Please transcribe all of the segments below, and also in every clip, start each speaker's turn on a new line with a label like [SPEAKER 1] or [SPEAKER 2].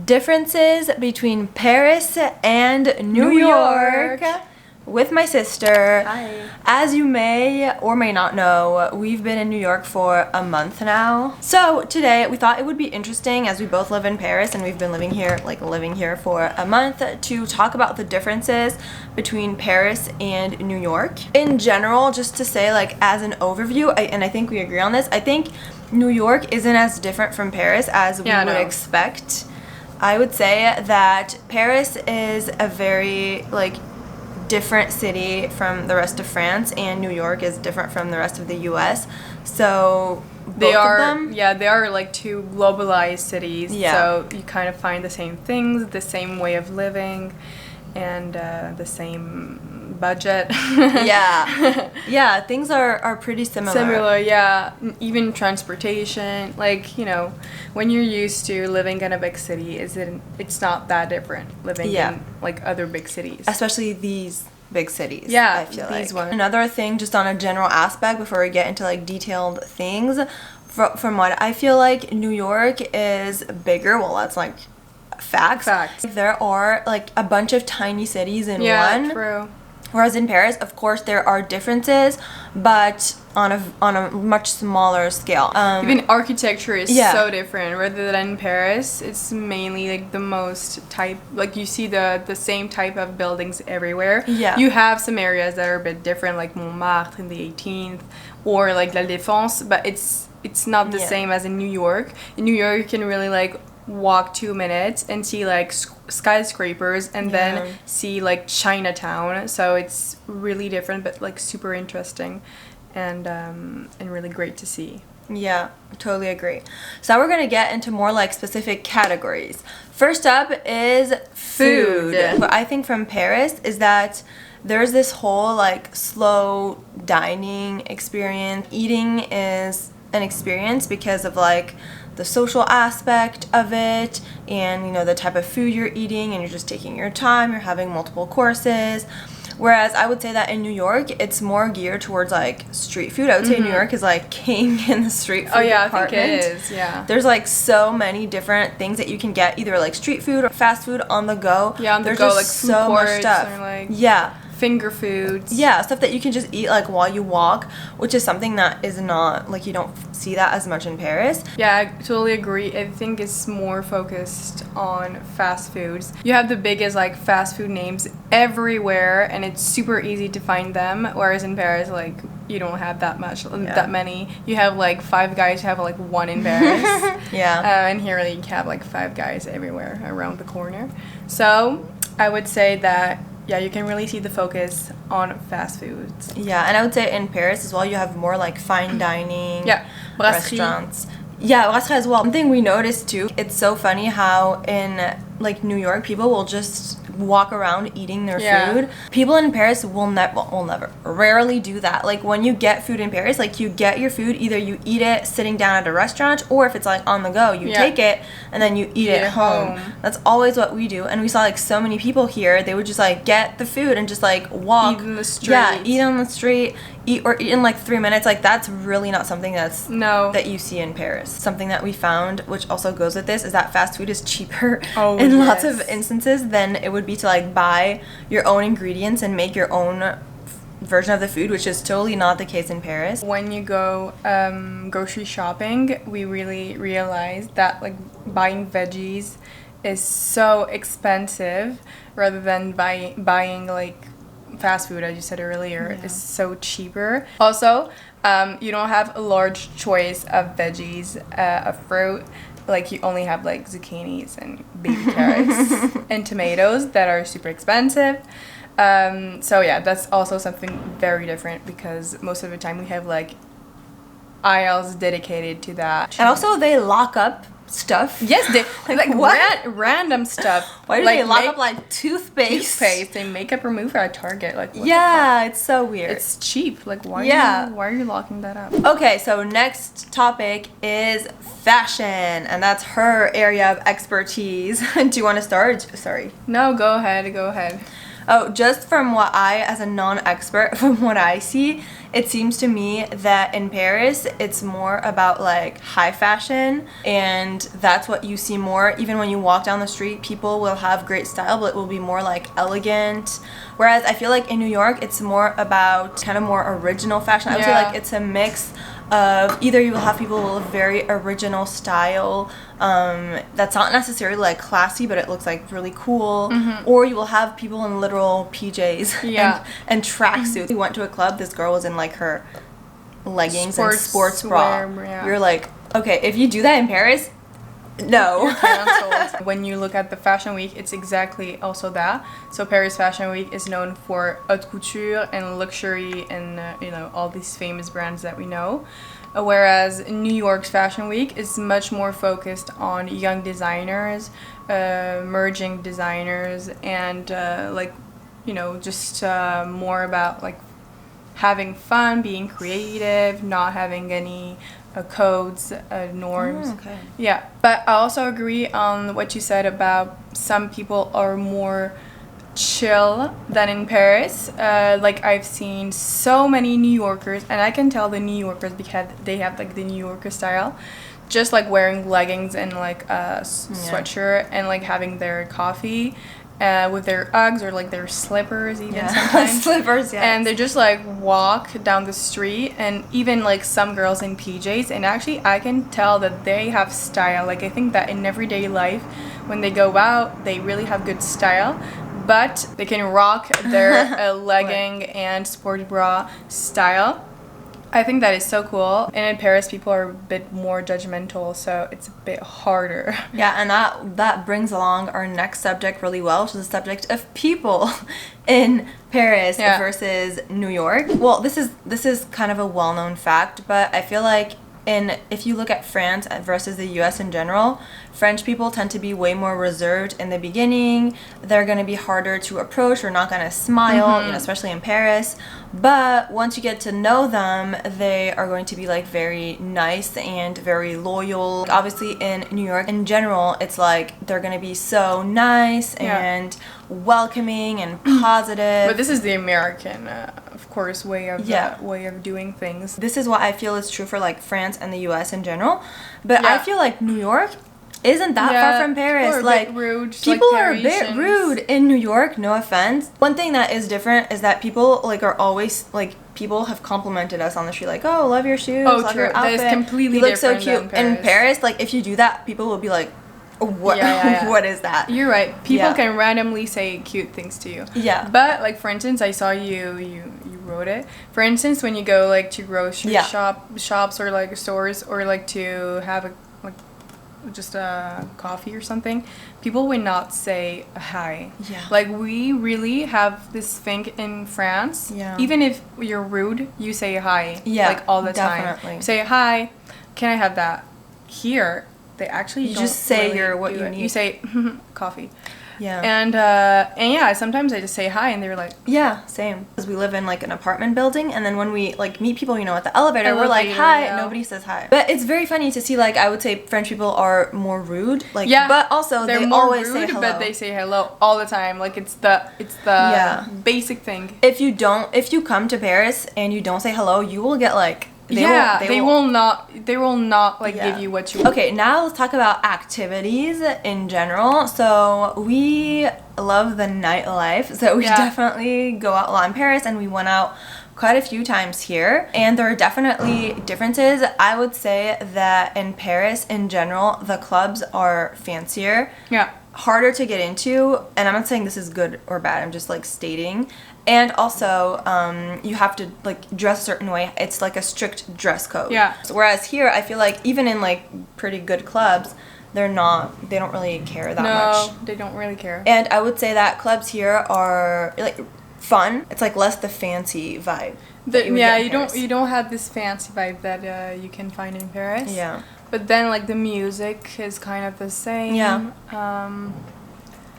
[SPEAKER 1] differences between Paris and New York with my sister.
[SPEAKER 2] Hi.
[SPEAKER 1] As you may or may not know, we've been in New York for a month now. So today we thought it would be interesting, as we both live in Paris and we've been living here for a month, to talk about the differences between Paris and New York. In general, just to say, like, as an overview, and I think we agree on this, I think New York isn't as different from Paris as we would expect. I would say that Paris is a very, like, different city from the rest of France, and New York is different from the rest of the US. So
[SPEAKER 2] they are like two globalized cities. Yeah. So you kind of find the same things, the same way of living, and the same budget. yeah,
[SPEAKER 1] things are pretty
[SPEAKER 2] similar. Yeah, even transportation, like, you know, when you're used to living in a big city, it's not that different living in like other big cities,
[SPEAKER 1] especially these big cities.
[SPEAKER 2] I
[SPEAKER 1] feel
[SPEAKER 2] these
[SPEAKER 1] like
[SPEAKER 2] ones.
[SPEAKER 1] Another thing, just on a general aspect before we get into like detailed things, from what I feel like, New York is bigger. Well, that's like facts. There are like a bunch of tiny cities in one.
[SPEAKER 2] Yeah, true.
[SPEAKER 1] Whereas in Paris, of course, there are differences, but on a much smaller scale.
[SPEAKER 2] Even architecture is so different. Rather than in Paris, it's mainly like the most type. Like, you see the same type of buildings everywhere.
[SPEAKER 1] Yeah.
[SPEAKER 2] You have some areas that are a bit different, like Montmartre in the 18th, or like La Défense, but it's not the same as in New York. In New York, you can really like walk 2 minutes and see like skyscrapers, and then see like Chinatown. So it's really different, but like super interesting, and really great to see.
[SPEAKER 1] Yeah, totally agree. So now we're gonna get into more like specific categories. First up is food. What I think from Paris is that there's this whole like slow dining experience. Eating is an experience because of like the social aspect of it, and you know, the type of food you're eating, and you're just taking your time, you're having multiple courses. Whereas I would say that in New York, it's more geared towards like street food. I would say New York is like king in the street food department.
[SPEAKER 2] I think it is. Yeah.
[SPEAKER 1] There's like so many different things that you can get, either like street food or fast food on the go.
[SPEAKER 2] Yeah, on the
[SPEAKER 1] There's
[SPEAKER 2] go,
[SPEAKER 1] just
[SPEAKER 2] like
[SPEAKER 1] so
[SPEAKER 2] food
[SPEAKER 1] much
[SPEAKER 2] courts,
[SPEAKER 1] stuff.
[SPEAKER 2] or like
[SPEAKER 1] finger
[SPEAKER 2] foods.
[SPEAKER 1] Yeah, stuff that you can just eat like while you walk, which is something that is not, like, you don't see that as much in Paris.
[SPEAKER 2] Yeah, I totally agree. I think it's more focused on fast foods. You have the biggest like fast food names everywhere, and it's super easy to find them, whereas in Paris, like, you don't have that many. You have like Five Guys, you have like one in Paris. And here you have like Five Guys everywhere around the corner. So I would say that you can really see the focus on fast foods. Yeah,
[SPEAKER 1] and I would say in Paris as well, you have more like fine dining restaurants.
[SPEAKER 2] Yeah,
[SPEAKER 1] brasserie as well. One thing we noticed too, it's so funny how in like New York, people will just walk around eating their food. People in Paris will never, rarely do that. Like, when you get food in Paris, like, you get your food, either you eat it sitting down at a restaurant, or if it's like on the go, you take it and then you eat it home. That's always what we do. And we saw like so many people here, they would just like get the food and just like walk.
[SPEAKER 2] Eat in the street.
[SPEAKER 1] Yeah, eat on the street. Eat in like 3 minutes. Like, that's really not something that you see in Paris. Something that we found, which also goes with this, is that fast food is cheaper in lots of instances than it would be to like buy your own ingredients and make your own version of the food, which is totally not the case in Paris.
[SPEAKER 2] When you go grocery shopping, we really realized that like buying veggies is so expensive, rather than buying like fast food, as you said earlier, is so cheaper. Also, you don't have a large choice of veggies, of fruit. Like, you only have like zucchinis and baby carrots and tomatoes that are super expensive. So yeah, that's also something very different, because most of the time we have like aisles dedicated to that.
[SPEAKER 1] And also they lock up stuff.
[SPEAKER 2] Yes, they like random stuff.
[SPEAKER 1] Why do they lock up like toothpaste
[SPEAKER 2] and makeup remover at Target? Like, what
[SPEAKER 1] it's so weird.
[SPEAKER 2] It's cheap. Like, why are you locking that up?
[SPEAKER 1] Okay, so next topic is fashion, and that's her area of expertise. Do you want to start? Sorry.
[SPEAKER 2] No, go ahead.
[SPEAKER 1] Oh, just from what I, as a non-expert, from what I see, it seems to me that in Paris, it's more about like high fashion, and that's what you see more. Even when you walk down the street, people will have great style, but it will be more like elegant. Whereas I feel like in New York, it's more about kind of more original fashion. I would say like it's a mix of either you will have people with very original style that's not necessarily like classy, but it looks like really cool, or you will have people in literal PJs and tracksuits. We went to a club, this girl was in like her leggings and sports bra. You're like, okay, if you do that in Paris, no.
[SPEAKER 2] When you look at the fashion week, it's exactly also that. So Paris Fashion Week is known for haute couture and luxury and you know, all these famous brands that we know. Whereas New York's Fashion Week is much more focused on young designers, emerging designers, and like, you know, just more about like having fun, being creative, not having any codes, norms. Yeah, but I also agree on what you said about some people are more chill than in Paris. Like I've seen so many New Yorkers, and I can tell the New Yorkers because they have like the New Yorker style, just like wearing leggings and like a sweatshirt and like having their coffee with their Uggs or like their slippers even sometimes.
[SPEAKER 1] Slippers, yeah.
[SPEAKER 2] And they just like walk down the street, and even like some girls in PJs, and actually I can tell that they have style. Like I think that in everyday life when they go out they really have good style, but they can rock their legging and sport bra style. I think that is so cool. And in Paris, people are a bit more judgmental, so it's a bit harder.
[SPEAKER 1] Yeah, and that brings along our next subject really well, which is the subject of people in Paris versus New York. Well, this is kind of a well-known fact, but I feel like if you look at France versus the US in general, French people tend to be way more reserved in the beginning. They're going to be harder to approach or not going to smile, you know, especially in Paris. But once you get to know them, they are going to be like very nice and very loyal. Obviously in New York in general, it's like they're going to be so nice and welcoming and positive.
[SPEAKER 2] But this is the American of course way of doing things.
[SPEAKER 1] This is what I feel is true for like France and the US in general. But I feel like New York isn't that far from Paris.
[SPEAKER 2] People are
[SPEAKER 1] like
[SPEAKER 2] a bit rude.
[SPEAKER 1] People
[SPEAKER 2] like
[SPEAKER 1] are a bit rude in New York, no offense. One thing that is different is that people like are always like, people have complimented us on the street like, oh, love your shoes, love your outfit.
[SPEAKER 2] That is completely
[SPEAKER 1] you look so
[SPEAKER 2] different
[SPEAKER 1] cute. In Paris, like if you do that, people will be like, what what is that?
[SPEAKER 2] You're right. People can randomly say cute things to you.
[SPEAKER 1] Yeah.
[SPEAKER 2] But like for instance, I saw you wrote it. For instance, when you go like to grocery shops or like stores, or like to have a just a coffee or something, people would not say hi. Yeah. Like we really have this thing in France. Yeah. Even if you're rude, you say hi. Yeah. Like all the time. You say hi. Can I have that? Here, they actually
[SPEAKER 1] you don't just say
[SPEAKER 2] really
[SPEAKER 1] what you need.
[SPEAKER 2] You say coffee.
[SPEAKER 1] Yeah.
[SPEAKER 2] And yeah, sometimes I just say hi and they're like,
[SPEAKER 1] yeah, same. Because we live in like an apartment building, and then when we like meet people, you know, at the elevator, we're like, hi, nobody says hi. But it's very funny to see, like, I would say French people are more rude, like, but also
[SPEAKER 2] they're
[SPEAKER 1] they
[SPEAKER 2] more
[SPEAKER 1] always
[SPEAKER 2] rude,
[SPEAKER 1] say hello.
[SPEAKER 2] but they say hello all the time. Like it's the basic thing.
[SPEAKER 1] If you come to Paris and you don't say hello, you will get like,
[SPEAKER 2] they will not like give you what you want.
[SPEAKER 1] Okay, now let's talk about activities in general. So we love the nightlife, so we definitely go out a lot in Paris, and we went out quite a few times here, and there are definitely differences. I would say that in Paris in general, the clubs are fancier, harder to get into, and I'm not saying this is good or bad, I'm just like stating. And also, you have to like dress a certain way. It's like a strict dress code. Yeah. So, whereas here, I feel like even in like pretty good clubs, they don't really care that much.
[SPEAKER 2] No, they don't really care.
[SPEAKER 1] And I would say that clubs here are like fun. It's like less the fancy vibe.
[SPEAKER 2] You don't have this fancy vibe that you can find in Paris.
[SPEAKER 1] Yeah.
[SPEAKER 2] But then like the music is kind of the same.
[SPEAKER 1] Yeah.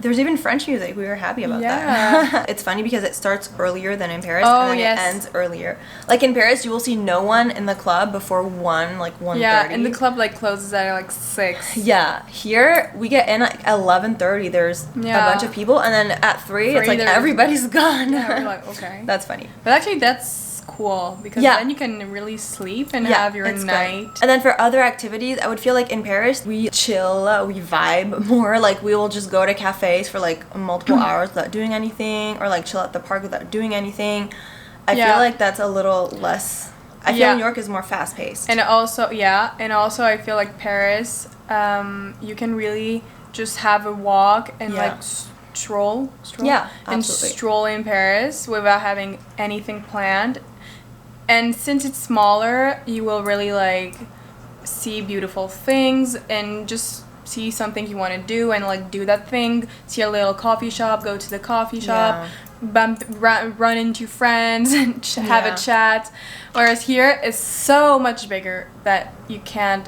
[SPEAKER 1] There's even French music. We were happy about that. It's funny because it starts earlier than in Paris,
[SPEAKER 2] Oh,
[SPEAKER 1] and then
[SPEAKER 2] yes.
[SPEAKER 1] it ends earlier. Like in Paris, you will see no one in the club before 1:30.
[SPEAKER 2] Yeah, and the club like closes at like 6.
[SPEAKER 1] Yeah, here we get in at 11:30. There's a bunch of people, and then at 3, it's like everybody's gone.
[SPEAKER 2] Yeah, we're like, okay.
[SPEAKER 1] That's funny.
[SPEAKER 2] But actually, that's cool because then you can really sleep and have your night.
[SPEAKER 1] Great. And then for other activities, I would feel like in Paris we chill, we vibe more. Like we will just go to cafes for like multiple hours without doing anything, or like chill at the park without doing anything. I feel like that's a little less. I feel New York is more fast paced.
[SPEAKER 2] And also, I feel like Paris, you can really just have a walk and like stroll.
[SPEAKER 1] Yeah,
[SPEAKER 2] and
[SPEAKER 1] absolutely.
[SPEAKER 2] Stroll in Paris without having anything planned. And since it's smaller, you will really like see beautiful things and just see something you want to do and like do that thing. See a little coffee shop, go to the coffee shop, run into friends and have a chat. Whereas here it's so much bigger that you can't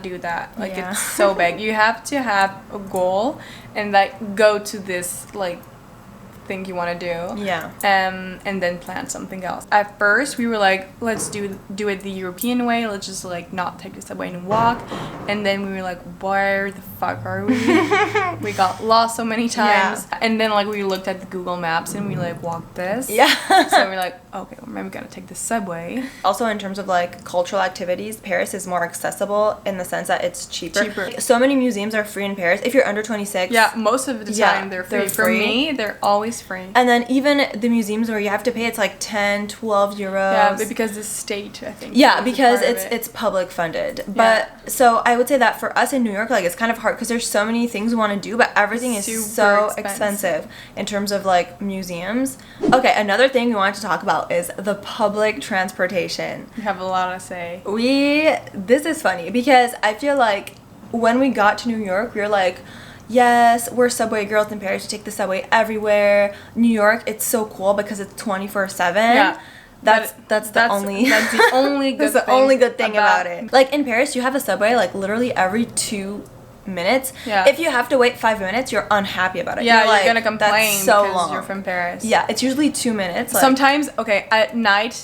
[SPEAKER 2] do that. Like it's so big. You have to have a goal and like go to this like thing you want to do.
[SPEAKER 1] Yeah.
[SPEAKER 2] And then plan something else. At first, we were like, let's do it the European way. Let's just like not take the subway and walk. And then we were like, where the fuck are we? We got lost so many times. Yeah. And then like we looked at the Google Maps and we like walked this.
[SPEAKER 1] Yeah.
[SPEAKER 2] So we're like, okay, well, maybe we gotta take the subway.
[SPEAKER 1] Also, in terms of like cultural activities, Paris is more accessible in the sense that it's cheaper. So many museums are free in Paris if you're under 26.
[SPEAKER 2] Yeah, most of the time they're free. For me, they're always free.
[SPEAKER 1] And then even the museums where you have to pay, it's like 10, 12 euros.
[SPEAKER 2] Yeah, but because the state, I think.
[SPEAKER 1] Yeah, because it's public funded. But so I would say that for us in New York, like it's kind of hard because there's so many things we want to do, but everything is so expensive in terms of like museums. Okay, another thing we wanted to talk about is the public transportation.
[SPEAKER 2] You have a lot to say.
[SPEAKER 1] This is funny because I feel like when we got to New York, we were like, yes, we're subway girls in Paris. We take the subway everywhere. New York, it's so cool because it's 24/7. Yeah. That's the only good thing about it. Like in Paris, you have a subway like literally every 2 minutes. Yeah. If you have to wait 5 minutes, you're unhappy about it.
[SPEAKER 2] Yeah,
[SPEAKER 1] you're
[SPEAKER 2] gonna complain because you're from Paris.
[SPEAKER 1] Yeah, it's usually 2 minutes. Like,
[SPEAKER 2] sometimes, at night,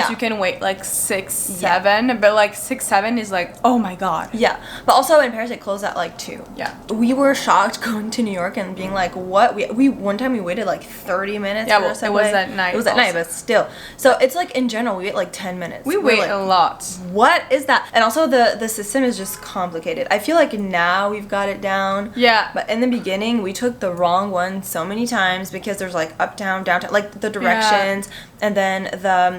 [SPEAKER 2] you can wait like 6, 7, but like 6, 7 is like, oh my god.
[SPEAKER 1] Yeah, but also in Paris it closed at like 2.
[SPEAKER 2] Yeah.
[SPEAKER 1] We were shocked going to New York and being like, what? We one time we waited like 30 minutes for a subway.
[SPEAKER 2] It was at night.
[SPEAKER 1] It was at night, but still. So it's like in general we wait like 10 minutes.
[SPEAKER 2] We wait a lot.
[SPEAKER 1] What is that? And also the system is just complicated. I feel like now we've got it down.
[SPEAKER 2] Yeah.
[SPEAKER 1] But in the beginning, we took the wrong one so many times because there's like uptown, downtown, like the directions, and then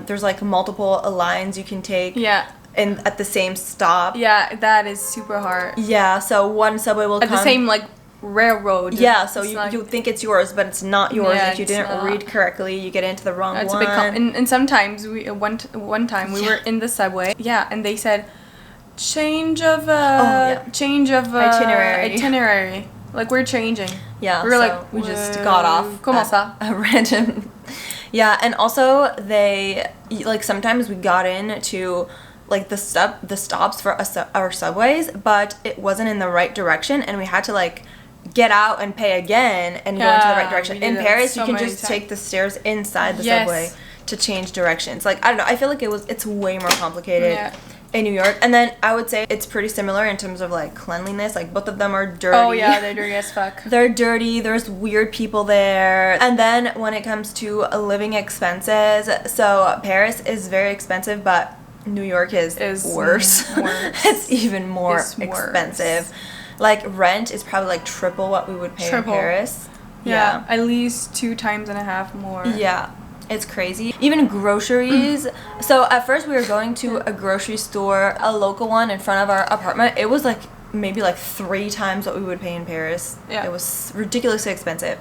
[SPEAKER 1] there's like multiple lines you can take.
[SPEAKER 2] Yeah.
[SPEAKER 1] And at the same stop.
[SPEAKER 2] Yeah, that is super hard.
[SPEAKER 1] Yeah. So one subway will
[SPEAKER 2] come at the same like railroad.
[SPEAKER 1] Yeah. So you think it's yours, but it's not yours. If you didn't read correctly, you get into the wrong one.
[SPEAKER 2] And sometimes one time we were in the subway. Yeah, and they said, change of itinerary. Like we're changing.
[SPEAKER 1] Yeah.
[SPEAKER 2] We were like,
[SPEAKER 1] we just got off.
[SPEAKER 2] Comment ça?
[SPEAKER 1] A random. Yeah, and also they like sometimes we got in to like the stops for our subways, but it wasn't in the right direction, and we had to like get out and pay again and go into the right direction. In Paris, you can just take the stairs inside the subway to change directions. Like I don't know, I feel like it's way more complicated. Yeah. In New York. And then I would say it's pretty similar in terms of like cleanliness. Like both of them are dirty.
[SPEAKER 2] Oh yeah, they're dirty as fuck.
[SPEAKER 1] They're dirty. There's weird people there. And then when it comes to living expenses, so Paris is very expensive, but New York is worse. It's even more expensive. Like rent is probably like triple what we would pay in Paris.
[SPEAKER 2] Yeah, at least 2.5 times more.
[SPEAKER 1] Yeah. It's crazy. Even groceries. So at first we were going to a grocery store, a local one in front of our apartment. It was like maybe like 3 times what we would pay in Paris. Yeah. It was ridiculously expensive.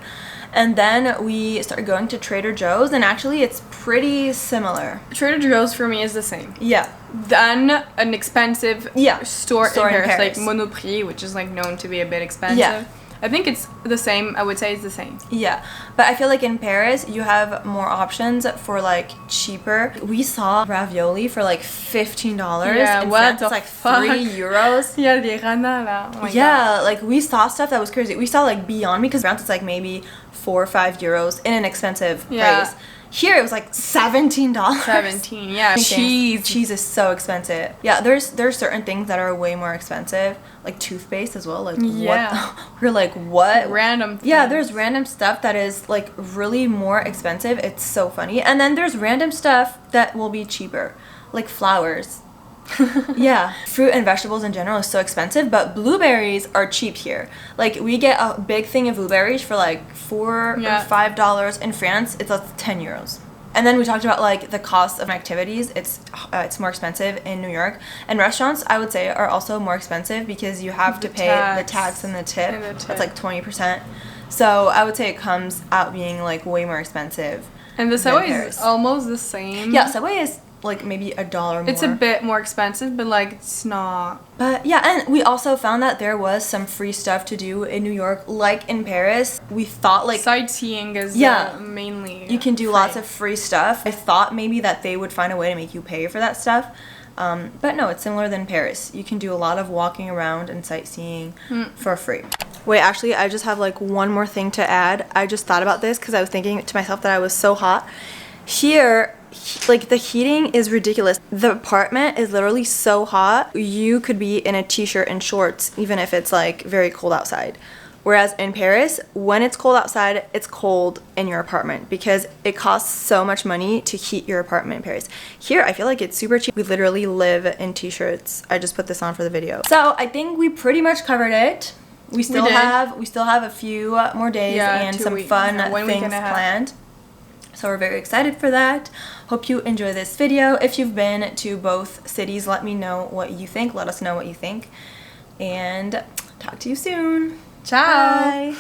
[SPEAKER 1] And then we started going to Trader Joe's, and actually it's pretty similar.
[SPEAKER 2] Trader Joe's for me is the same.
[SPEAKER 1] Yeah.
[SPEAKER 2] Then an expensive store in Paris, like Monoprix, which is like known to be a bit expensive.
[SPEAKER 1] Yeah.
[SPEAKER 2] I think it's the same. I would say it's the same.
[SPEAKER 1] Yeah, but I feel like in Paris you have more options for like cheaper. We saw ravioli for like $15.
[SPEAKER 2] Yeah,
[SPEAKER 1] in
[SPEAKER 2] what
[SPEAKER 1] France,
[SPEAKER 2] the
[SPEAKER 1] it's like
[SPEAKER 2] fuck?
[SPEAKER 1] €3.
[SPEAKER 2] Yeah, les rana là. Oh my
[SPEAKER 1] Yeah, like we saw stuff that was crazy. We saw like Beyond Me, because France it's like maybe €4 or €5 in an expensive place. Here it was like $17.
[SPEAKER 2] 17, yeah.
[SPEAKER 1] Cheese is so expensive. Yeah, there's certain things that are way more expensive, like toothpaste as well. Like what? We're like, what?
[SPEAKER 2] Random things.
[SPEAKER 1] Yeah, there's random stuff that is like really more expensive. It's so funny. And then there's random stuff that will be cheaper, like flowers. Yeah, fruit and vegetables in general is so expensive, but blueberries are cheap here. Like we get a big thing of blueberries for like $4 or $5. In France it's €10. And then we talked about like the cost of activities. It's more expensive in New York, and restaurants I would say are also more expensive because you have to pay the tax and the tip. That's like 20%. So I would say it comes out being like way more expensive.
[SPEAKER 2] And the subway is almost the same.
[SPEAKER 1] Yeah, subway is like maybe $1 more.
[SPEAKER 2] It's a bit more expensive, but like it's not.
[SPEAKER 1] But yeah, and we also found that there was some free stuff to do in New York, like in Paris. We thought like
[SPEAKER 2] sightseeing is mainly
[SPEAKER 1] you can do lots of free stuff. I thought maybe that they would find a way to make you pay for that stuff, but no, it's similar than Paris. You can do a lot of walking around and sightseeing for free. Wait, actually, I just have like one more thing to add. I just thought about this because I was thinking to myself that I was so hot. Here, like the heating is ridiculous. The apartment is literally so hot. You could be in a t-shirt and shorts even if it's like very cold outside. Whereas in Paris, when it's cold outside, it's cold in your apartment because it costs so much money to heat your apartment in Paris. Here, I feel like it's super cheap. We literally live in t-shirts. I just put this on for the video. So I think we pretty much covered it. We still have a few more days and some fun things planned. So we're very excited for that. Hope you enjoy this video. If you've been to both cities, let me know what you think. Let us know what you think. And talk to you soon.
[SPEAKER 2] Ciao.
[SPEAKER 1] Bye.